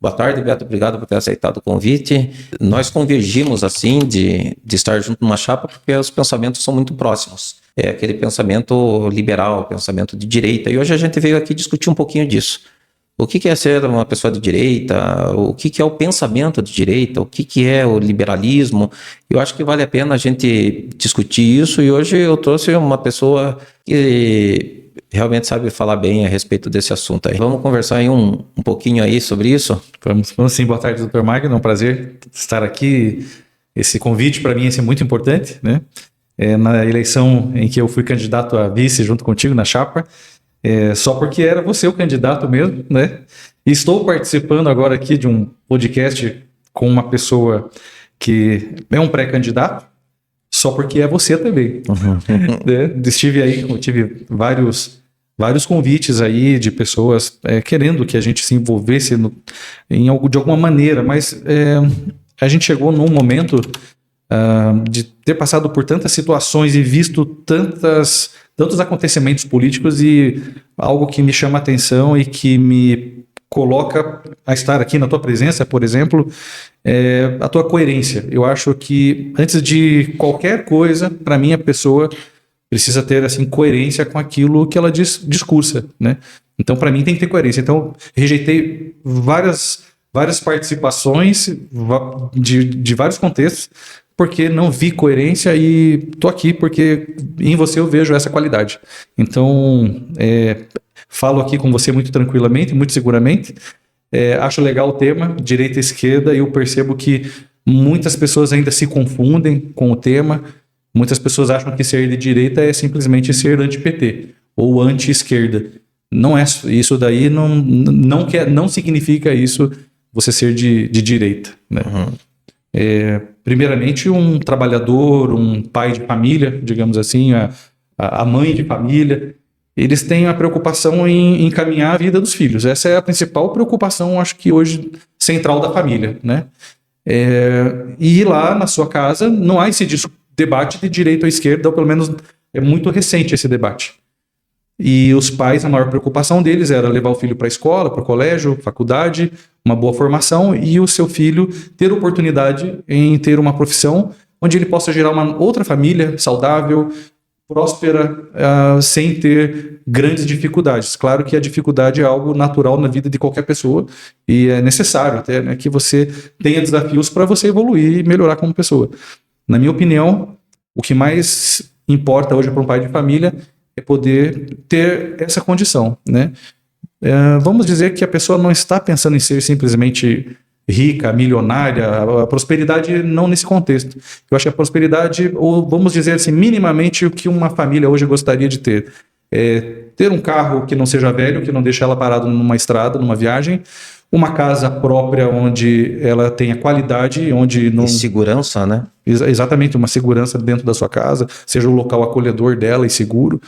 Boa tarde, Beto. Obrigado por ter aceitado o convite. Nós convergimos, assim, de estar junto numa chapa porque os pensamentos são muito próximos. É aquele pensamento liberal, pensamento de direita. E hoje a gente veio aqui discutir um pouquinho disso. O que é ser uma pessoa de direita? O que é o pensamento de direita? O que é o liberalismo? Eu acho que vale a pena a gente discutir isso. E hoje eu trouxe uma pessoa que realmente sabe falar bem a respeito desse assunto aí. Vamos conversar aí um pouquinho aí sobre isso? Vamos sim. Boa tarde, Dr. Magno. É um prazer estar aqui. Esse convite para mim é muito importante, né? Na eleição em que eu fui candidato a vice junto contigo na chapa, só porque era você o candidato mesmo, né? E estou participando agora aqui de um podcast com uma pessoa que é um pré-candidato, só porque é você também. Estive aí, eu tive vários convites aí de pessoas querendo que a gente se envolvesse em algo de alguma maneira, mas a gente chegou num momento de ter passado por tantas situações e visto tantos acontecimentos políticos, e algo que me chama a atenção e que me coloca a estar aqui na tua presença, por exemplo, a tua coerência. Eu acho que antes de qualquer coisa, para mim, a pessoa precisa ter assim coerência com aquilo que ela discursa, né? Então, para mim, tem que ter coerência. Então, rejeitei várias participações de vários contextos, porque não vi coerência, e tô aqui porque em você eu vejo essa qualidade. Então, falo aqui com você muito tranquilamente, muito seguramente. Acho legal o tema, direita e esquerda, e eu percebo que muitas pessoas ainda se confundem com o tema. Muitas pessoas acham que ser de direita é simplesmente ser anti-PT ou anti-esquerda. Não é isso daí, não significa isso você ser de direita, né? Primeiramente, um trabalhador, um pai de família, digamos assim, a mãe de família, eles têm a preocupação em encaminhar a vida dos filhos. Essa é a principal preocupação, acho que hoje, central da família, né? E lá na sua casa não há esse debate de direita ou esquerda, ou pelo menos é muito recente esse debate. E os pais, a maior preocupação deles era levar o filho para a escola, para o colégio, faculdade, uma boa formação, e o seu filho ter oportunidade em ter uma profissão onde ele possa gerar uma outra família saudável, próspera, sem ter grandes dificuldades. Claro que a dificuldade é algo natural na vida de qualquer pessoa, e é necessário até, né, que você tenha desafios para você evoluir e melhorar como pessoa. Na minha opinião, o que mais importa hoje para um pai de família é poder ter essa condição, né? Vamos dizer que a pessoa não está pensando em ser simplesmente rica, milionária, a prosperidade não nesse contexto. Eu acho que a prosperidade, ou vamos dizer assim, minimamente o que uma família hoje gostaria de ter. Ter um carro que não seja velho, que não deixe ela parada numa estrada, numa viagem, uma casa própria onde ela tenha qualidade, onde não... E segurança, né? Exatamente, uma segurança dentro da sua casa, seja o local acolhedor dela e seguro.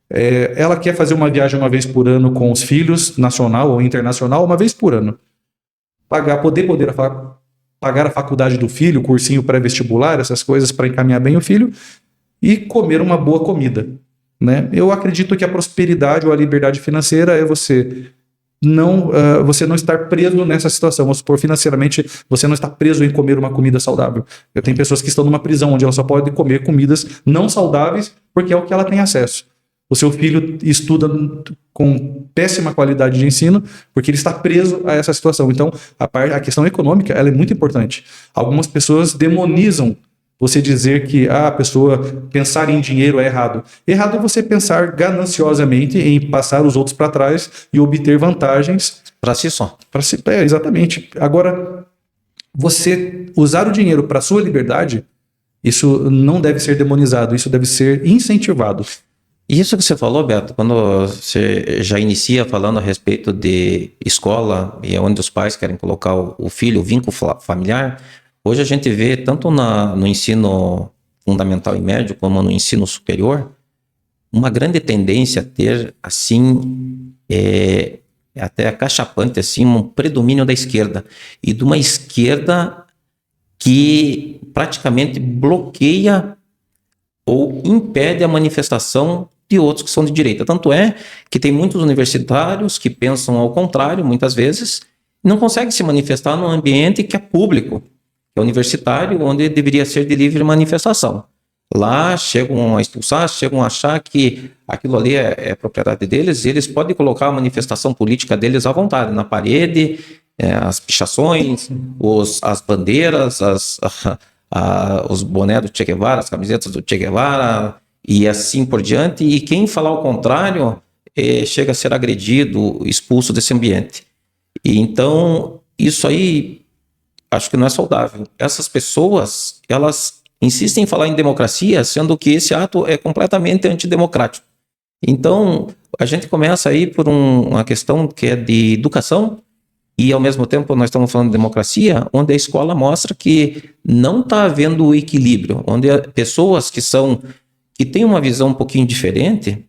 Ela quer fazer uma viagem uma vez por ano com os filhos, nacional ou internacional, uma vez por ano. Poder pagar a faculdade do filho, cursinho pré-vestibular, essas coisas para encaminhar bem o filho, e comer uma boa comida, né? Eu acredito que a prosperidade ou a liberdade financeira é você não estar preso nessa situação. Vamos supor, financeiramente, você não está preso em comer uma comida saudável. Eu tenho pessoas que estão numa prisão onde ela só pode comer comidas não saudáveis porque é o que ela tem acesso. O seu filho estuda com péssima qualidade de ensino porque ele está preso a essa situação. Então, a questão econômica ela é muito importante. Algumas pessoas demonizam você dizer que a pessoa pensar em dinheiro é errado. Errado é você pensar gananciosamente em passar os outros para trás e obter vantagens. Para si só. Exatamente. Agora, você usar o dinheiro para sua liberdade, isso não deve ser demonizado, isso deve ser incentivado. Isso que você falou, Beto, quando você já inicia falando a respeito de escola e onde os pais querem colocar o filho, o vínculo familiar, hoje a gente vê tanto no ensino fundamental e médio como no ensino superior, uma grande tendência a ter, assim, até acachapante, assim, um predomínio da esquerda. E de uma esquerda que praticamente bloqueia ou impede a manifestação de outros que são de direita. Tanto é que tem muitos universitários que pensam ao contrário, muitas vezes, não consegue se manifestar num ambiente que é público, que é universitário, onde deveria ser de livre manifestação. Lá chegam a expulsar, chegam a achar que aquilo ali é propriedade deles, e eles podem colocar a manifestação política deles à vontade, na parede, as pichações, as bandeiras, os bonés do Che Guevara, as camisetas do Che Guevara, e assim por diante. E quem falar o contrário chega a ser agredido, expulso desse ambiente. E então, isso aí, acho que não é saudável. Essas pessoas, elas insistem em falar em democracia, sendo que esse ato é completamente antidemocrático. Então, a gente começa aí por uma questão que é de educação, e ao mesmo tempo nós estamos falando de democracia, onde a escola mostra que não está havendo o equilíbrio, onde pessoas que têm uma visão um pouquinho diferente,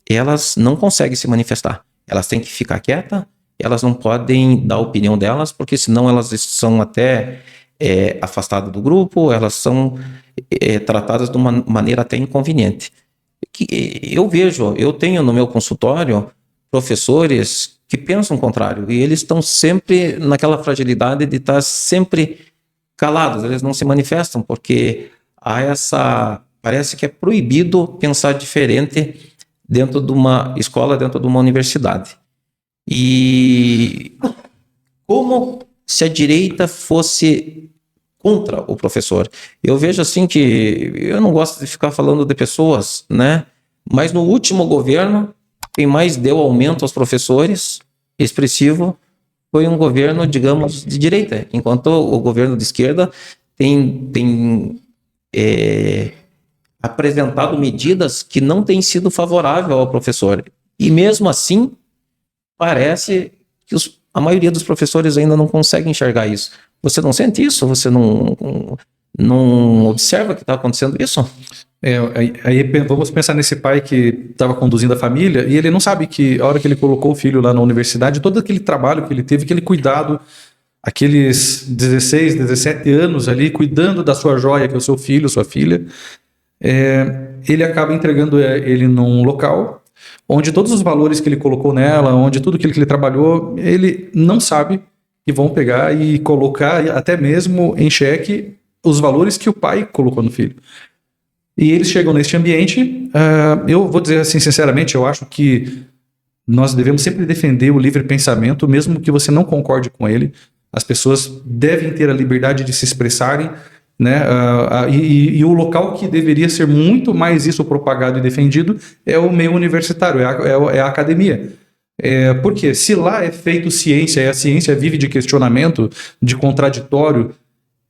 elas não conseguem se manifestar. Elas têm que ficar quietas, elas não podem dar a opinião delas, porque senão elas são até afastadas do grupo, elas são tratadas de uma maneira até inconveniente. Eu tenho no meu consultório professores que pensam o contrário, e eles estão sempre naquela fragilidade de estar sempre calados, eles não se manifestam, porque parece que é proibido pensar diferente dentro de uma escola, dentro de uma universidade. E como se a direita fosse contra o professor. Eu vejo assim que eu não gosto de ficar falando de pessoas, né? Mas no último governo, quem mais deu aumento aos professores expressivo foi um governo, digamos, de direita, enquanto o governo de esquerda tem apresentado medidas que não têm sido favoráveis ao professor. E mesmo assim, parece que a maioria dos professores ainda não consegue enxergar isso. Você não sente isso? Você não observa que está acontecendo isso? Aí vamos pensar nesse pai que estava conduzindo a família e ele não sabe que a hora que ele colocou o filho lá na universidade, todo aquele trabalho que ele teve, aquele cuidado, aqueles 16, 17 anos ali, cuidando da sua joia, que é o seu filho, sua filha, ele acaba entregando ele num local onde todos os valores que ele colocou nela, onde tudo aquilo que ele trabalhou, ele não sabe que vão pegar e colocar até mesmo em xeque os valores que o pai colocou no filho. E eles chegam neste ambiente, eu vou dizer assim sinceramente, eu acho que nós devemos sempre defender o livre pensamento, mesmo que você não concorde com ele. As pessoas devem ter a liberdade de se expressarem, né? E o local que deveria ser muito mais isso propagado e defendido é o meio universitário, é a academia. Porque se lá é feito ciência, e a ciência vive de questionamento, de contraditório,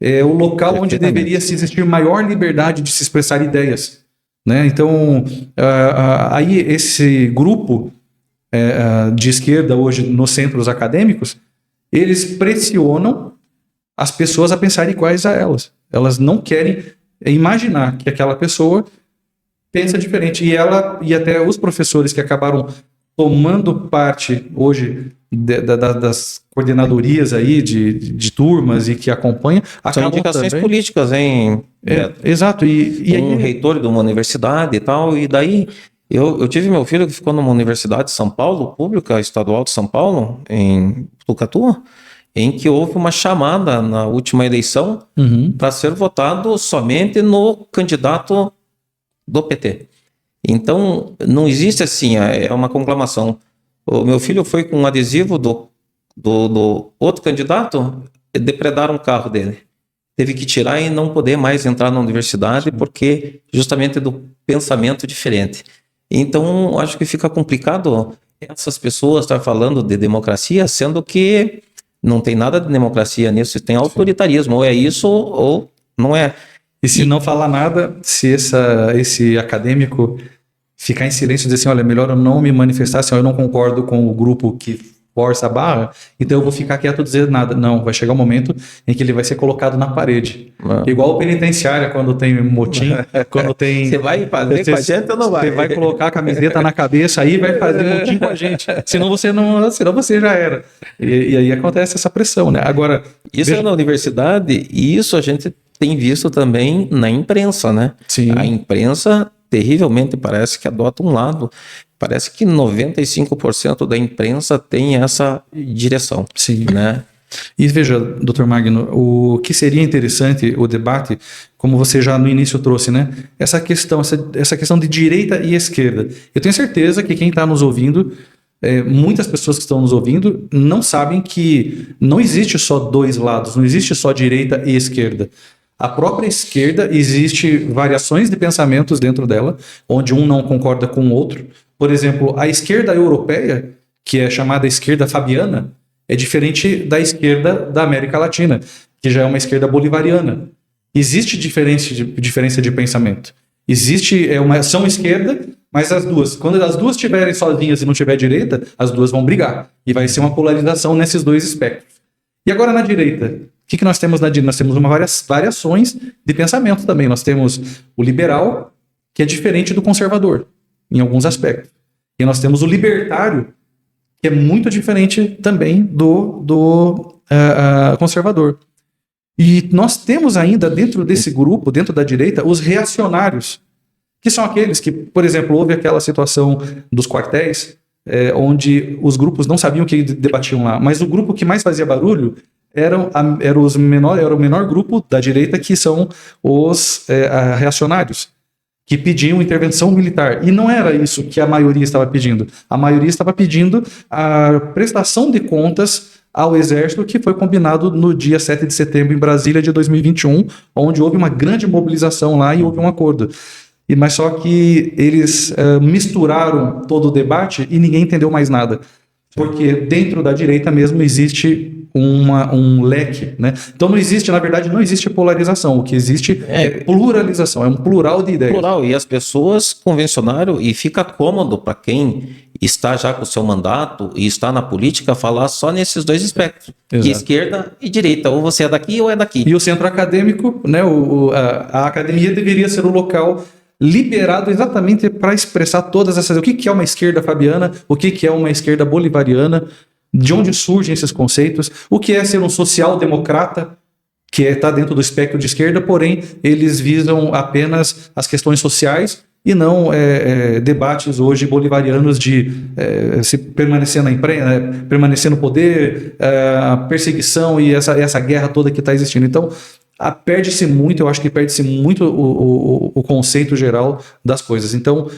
é o local onde deveria se existir maior liberdade de se expressar ideias, né? Então, aí esse grupo de esquerda hoje nos centros acadêmicos, eles pressionam as pessoas a pensarem iguais a elas. Elas não querem imaginar que aquela pessoa pensa diferente. E até os professores que acabaram tomando parte hoje das coordenadorias aí de turmas e que acompanham, são indicações também políticas, hein? Exato. E um reitor de uma universidade e tal, e daí eu tive meu filho que ficou numa universidade de São Paulo, pública, estadual de São Paulo, em Tucatu, em que houve uma chamada na última eleição para ser votado somente no candidato do PT. Então, não existe assim, é uma conclamação. O meu filho foi com um adesivo do outro candidato, depredaram o carro dele. Teve que tirar e não poder mais entrar na universidade, porque justamente do pensamento diferente. Então, acho que fica complicado essas pessoas estar falando de democracia, sendo que não tem nada de democracia nisso, tem autoritarismo, ou é isso ou não é. E se não falar nada, se esse acadêmico ficar em silêncio e dizer assim, olha, melhor eu não me manifestar, se eu não concordo com o grupo que força a barra, então eu vou ficar quieto dizer nada. Não, vai chegar um momento em que ele vai ser colocado na parede. Igual o penitenciária, quando tem motim, quando tem... Você vai fazer com a gente ou não vai? Você vai colocar a camiseta na cabeça aí vai fazer motim com a gente. Senão você já era. E aí acontece essa pressão, né? Agora... Isso é na universidade e isso a gente tem visto também na imprensa, né? Sim. A imprensa terrivelmente parece que adota um lado. Parece que 95% da imprensa tem essa direção. Sim. Né? E veja, doutor Magno, o que seria interessante o debate, como você já no início trouxe, né? Essa questão de direita e esquerda. Eu tenho certeza que quem está nos ouvindo, muitas pessoas que estão nos ouvindo, não sabem que não existe só dois lados, não existe só direita e esquerda. A própria esquerda, existe variações de pensamentos dentro dela, onde um não concorda com o outro. Por exemplo, a esquerda europeia, que é chamada esquerda fabiana, é diferente da esquerda da América Latina, que já é uma esquerda bolivariana. Existe diferença de pensamento. São esquerda, mas as duas, quando as duas estiverem sozinhas e não tiver direita, as duas vão brigar. E vai ser uma polarização nesses dois espectros. E agora na direita? O que nós temos na direita? Nós temos variações de pensamento também. Nós temos o liberal, que é diferente do conservador, em alguns aspectos. E nós temos o libertário, que é muito diferente também do conservador. E nós temos ainda dentro desse grupo, dentro da direita, os reacionários, que são aqueles que, por exemplo, houve aquela situação dos quartéis, onde os grupos não sabiam o que debatiam lá, mas o grupo que mais fazia barulho era o menor grupo da direita, que são os reacionários, que pediam intervenção militar. E não era isso que a maioria estava pedindo. A maioria estava pedindo a prestação de contas ao Exército, que foi combinado no dia 7 de setembro em Brasília de 2021, onde houve uma grande mobilização lá e houve um acordo. Mas só que eles misturaram todo o debate e ninguém entendeu mais nada. Porque dentro da direita mesmo existe um leque, né? Então não existe, na verdade, não existe polarização. O que existe é pluralização, é um plural de ideias. Plural, e as pessoas convencionaram, e fica cômodo para quem está já com o seu mandato e está na política falar só nesses dois espectros, esquerda e direita, ou você é daqui ou é daqui. E o centro acadêmico, né, a academia deveria ser o local liberado exatamente para expressar todas essas... O que é uma esquerda fabiana, o que é uma esquerda bolivariana, de onde surgem esses conceitos, o que é ser um social-democrata, que está dentro do espectro de esquerda, porém eles visam apenas as questões sociais e não debates hoje bolivarianos de se permanecer permanecer no poder, a perseguição e essa guerra toda que está existindo. Então, perde-se muito, eu acho que perde-se muito o conceito geral das coisas. Então,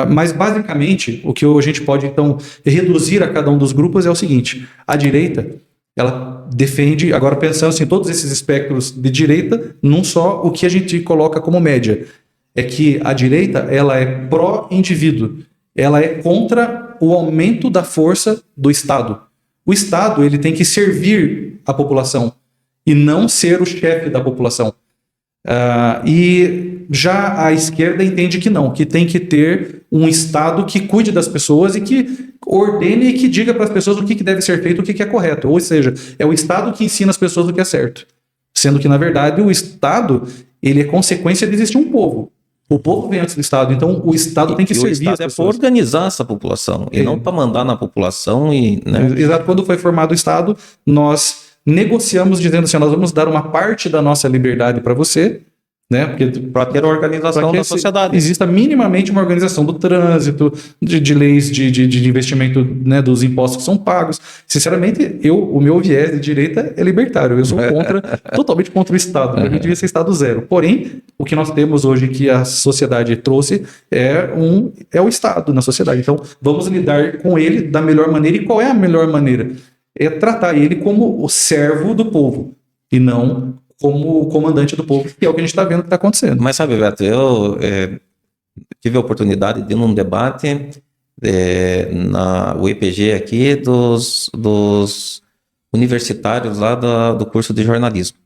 mas basicamente, o que a gente pode então reduzir a cada um dos grupos é o seguinte: a direita, ela defende, agora pensando assim, todos esses espectros de direita, não só o que a gente coloca como média, é que a direita, ela é pró-indivíduo, ela é contra o aumento da força do Estado. O Estado, ele tem que servir a população e não ser o chefe da população. E já a esquerda entende que não, que tem que ter um Estado que cuide das pessoas e que ordene e que diga para as pessoas o que deve ser feito, o que é correto. Ou seja, é o Estado que ensina as pessoas o que é certo. Sendo que, na verdade, o Estado, ele é consequência de existir um povo. O povo vem antes do Estado, então o Estado tem que servir as pessoas. É para organizar essa população, e não para mandar na população. Né? Exato, quando foi formado o Estado, nós negociamos dizendo assim, nós vamos dar uma parte da nossa liberdade para você, né? Para ter a organização da sociedade. Exista minimamente uma organização do trânsito, de leis de investimento, né, dos impostos que são pagos. Sinceramente, o meu viés de direita é libertário. Eu sou totalmente contra o Estado. A gente devia ser Estado zero. Porém, o que nós temos hoje que a sociedade trouxe é o Estado na sociedade. Então, vamos lidar com ele da melhor maneira. E qual é a melhor maneira? É tratar ele como o servo do povo e não como o comandante do povo, que é o que a gente está vendo que está acontecendo. Mas sabe, Beto, eu tive a oportunidade de ir num debate na UEPG aqui dos universitários lá do curso de jornalismo.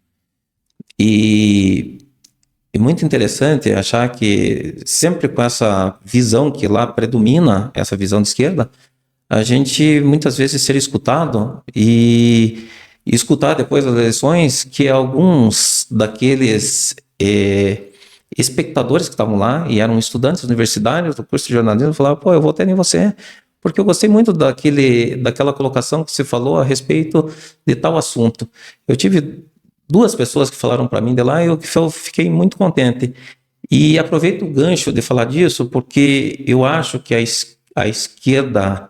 E muito interessante achar que sempre com essa visão que lá predomina, essa visão de esquerda, a gente muitas vezes ser escutado e escutar depois das eleições que alguns daqueles espectadores que estavam lá e eram estudantes universitários do curso de jornalismo falavam: pô, eu votei em você porque eu gostei muito daquela colocação que você falou a respeito de tal assunto. Eu tive 2 pessoas que falaram para mim de lá e eu fiquei muito contente. E aproveito o gancho de falar disso porque eu acho que a esquerda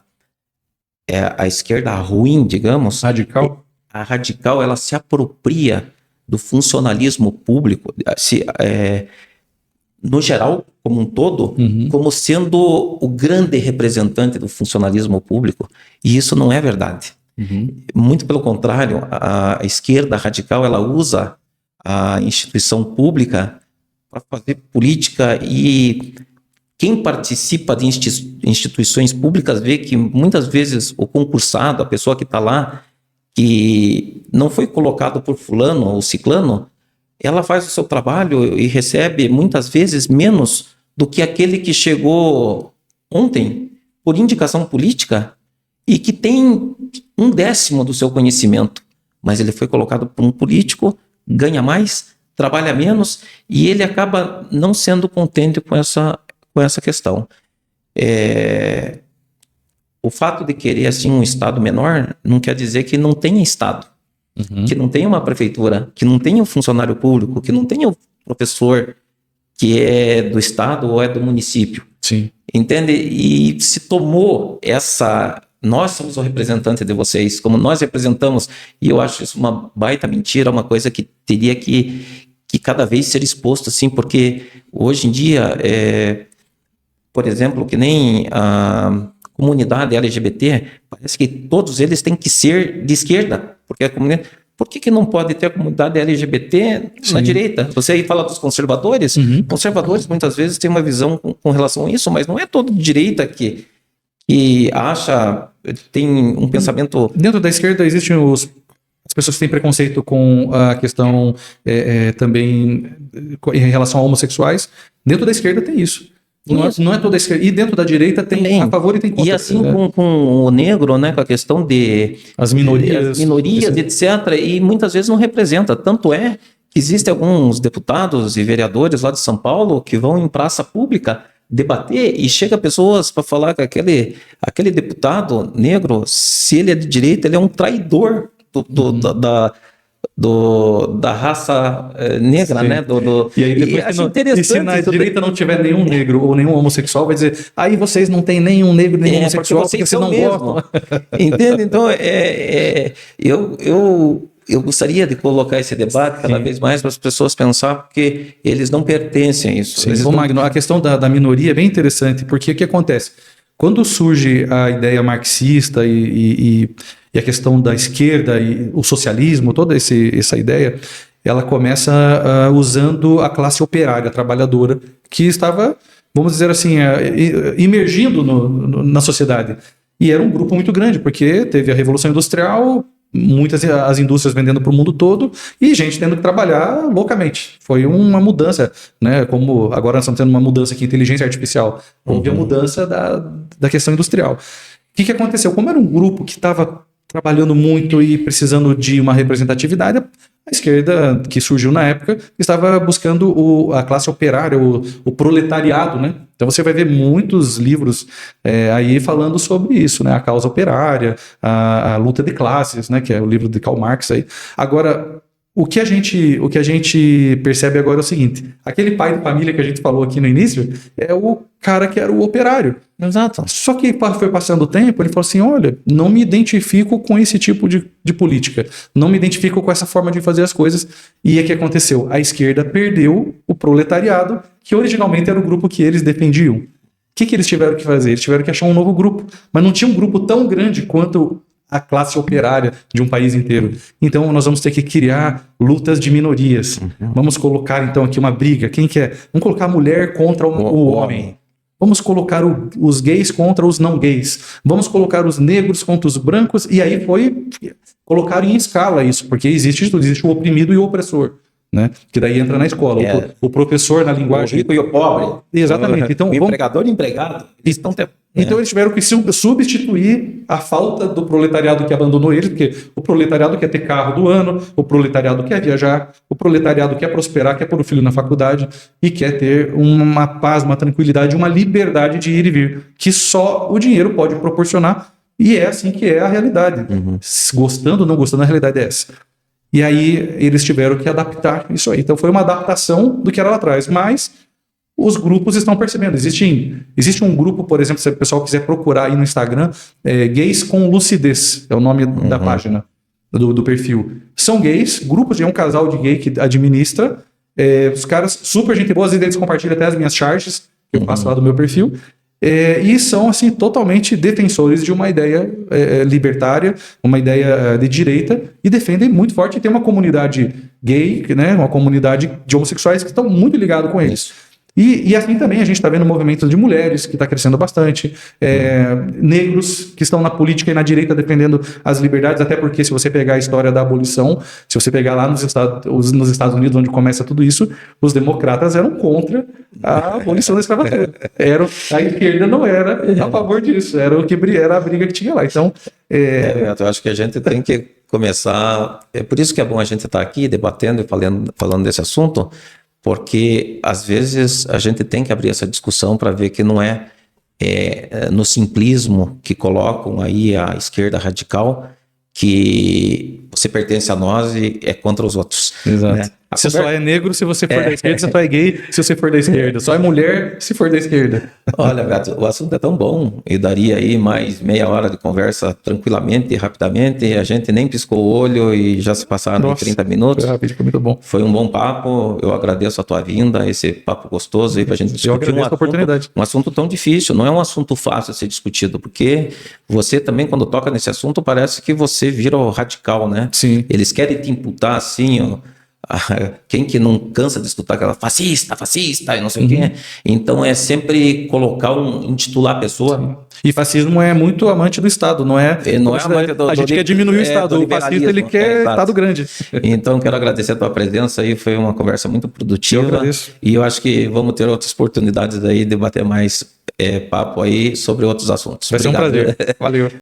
ruim, digamos, radical, a radical ela se apropria do funcionalismo público, no geral, como um todo, como sendo o grande representante do funcionalismo público, e isso não é verdade. Muito pelo contrário, a esquerda radical ela usa a instituição pública para fazer política, e quem participa de instituições públicas vê que muitas vezes o concursado, a pessoa que está lá, que não foi colocado por fulano ou ciclano, ela faz o seu trabalho e recebe muitas vezes menos do que aquele que chegou ontem por indicação política e que tem 1/10 do seu conhecimento, mas ele foi colocado por um político, ganha mais, trabalha menos, e ele acaba não sendo contente com essa questão. O fato de querer assim um Estado menor não quer dizer que não tenha Estado, que não tenha uma prefeitura, que não tenha um funcionário público, que não tenha o professor que é do Estado ou é do município. Sim. Entende? E se tomou nós somos o representante de vocês, como nós representamos, e eu acho isso uma baita mentira, uma coisa que teria que cada vez ser exposto, assim, porque hoje em dia, por exemplo, que nem a comunidade LGBT, parece que todos eles têm que ser de esquerda, porque a comunidade... Por que não pode ter a comunidade LGBT na direita? Você aí fala dos conservadores, conservadores muitas vezes têm uma visão com relação a isso, mas não é todo de direita que tem um pensamento... Dentro da esquerda existem as pessoas que têm preconceito com a questão também em relação a homossexuais. Dentro da esquerda tem isso. Não é toda a esquerda. E dentro da direita tem a favor e tem contra. E assim com o negro, né, com a questão de... As minorias, etc. E muitas vezes não representa. Tanto é que existem alguns deputados e vereadores lá de São Paulo que vão em praça pública debater e chega pessoas para falar que aquele deputado negro, se ele é de direita, ele é um traidor da raça negra, né? E aí depois se na direita não tiver nenhum negro ou nenhum homossexual, vai dizer, aí vocês não tem nenhum negro, nenhum homossexual, porque vocês não gostam. Entende? Então, eu gostaria de colocar esse debate cada vez mais para as pessoas pensar, porque eles não pertencem a isso. Magno, a questão da minoria é bem interessante, porque o que acontece? Quando surge a ideia marxista e a questão da esquerda e o socialismo, toda essa ideia, ela começa usando a classe operária, trabalhadora, que estava, vamos dizer assim, imergindo na sociedade. E era um grupo muito grande, porque teve a Revolução Industrial, as indústrias vendendo para o mundo todo e gente tendo que trabalhar loucamente. Foi uma mudança, né? Como agora nós estamos tendo uma mudança aqui em inteligência artificial. Houve a mudança da questão industrial. O que aconteceu? Como era um grupo que estava trabalhando muito e precisando de uma representatividade, a esquerda, que surgiu na época, estava buscando a classe operária, o proletariado, né? Então você vai ver muitos livros aí falando sobre isso, né? A causa operária, a luta de classes, né? Que é o livro de Karl Marx aí. Agora, o que a gente percebe agora é o seguinte: aquele pai de família que a gente falou aqui no início é o cara que era o operário. Exato. Só que foi passando o tempo, ele falou assim, olha, não me identifico com esse tipo de política, não me identifico com essa forma de fazer as coisas. E o que aconteceu? A esquerda perdeu o proletariado, que originalmente era o grupo que eles defendiam. O que eles tiveram que fazer? Eles tiveram que achar um novo grupo, mas não tinha um grupo tão grande quanto a classe operária de um país inteiro. Então nós vamos ter que criar lutas de minorias. Vamos colocar então aqui uma briga. Quem quer? Vamos colocar a mulher contra o homem. Vamos colocar os gays contra os não gays. Vamos colocar os negros contra os brancos. E aí colocaram em escala isso, porque existe o oprimido e o opressor, né? Que daí entra na escola. O professor na linguagem... O rico e o pobre. Exatamente. Então, o empregador e o empregado. Então eles tiveram que substituir a falta do proletariado que abandonou eles, porque o proletariado quer ter carro do ano, o proletariado quer viajar, o proletariado quer prosperar, quer pôr o filho na faculdade e quer ter uma paz, uma tranquilidade, uma liberdade de ir e vir, que só o dinheiro pode proporcionar, e é assim que é a realidade. Gostando ou não gostando, a realidade é essa. E aí eles tiveram que adaptar isso aí. Então foi uma adaptação do que era lá atrás, mas os grupos estão percebendo. Existe um grupo, por exemplo, se o pessoal quiser procurar aí no Instagram, Gays com Lucidez, é o nome da página. do perfil são gays, grupos de um casal de gay que administra, os caras super gente boa, às vezes eles compartilham até as minhas charges que eu faço lá do meu perfil, e são assim totalmente defensores de uma ideia libertária, uma ideia de direita, e defendem muito forte, e tem uma comunidade gay, né, uma comunidade de homossexuais que estão muito ligados com eles. E assim também a gente está vendo movimentos de mulheres que está crescendo bastante, negros que estão na política e na direita defendendo as liberdades, até porque se você pegar a história da abolição, se você pegar lá nos Estados Unidos, onde começa tudo isso, os democratas eram contra a abolição da escravatura. A esquerda não era a favor disso, era a briga que tinha lá. Então, eu acho que a gente tem que começar, é por isso que é bom a gente estar aqui debatendo e falando desse assunto, porque às vezes a gente tem que abrir essa discussão para ver que não é no simplismo que colocam aí a esquerda radical que você pertence a nós e é contra os outros. Exato. Né? Você só é negro se você for da esquerda, você só é gay se você for da esquerda. Só é mulher se for da esquerda. Olha, Beto, o assunto é tão bom e daria aí mais meia hora de conversa tranquilamente, rapidamente. A gente nem piscou o olho e já se passaram 30 minutos. Foi rápido, foi muito bom. Foi um bom papo. Eu agradeço a tua vinda, esse papo gostoso aí pra gente discutir um assunto tão difícil. Não é um assunto fácil a ser discutido, porque você também, quando toca nesse assunto, parece que você vira o radical, né? Sim. Eles querem te imputar assim, ó. Quem que não cansa de escutar aquela fascista e não sei o quê. Então é sempre intitular a pessoa. Sim. E fascismo é muito amante do Estado, não é? A gente quer diminuir o Estado, o fascista ele quer Estado grande. Então quero agradecer a tua presença aí, foi uma conversa muito produtiva. Eu agradeço. E eu acho que vamos ter outras oportunidades aí de bater mais papo aí sobre outros assuntos. Vai ser um prazer. Valeu.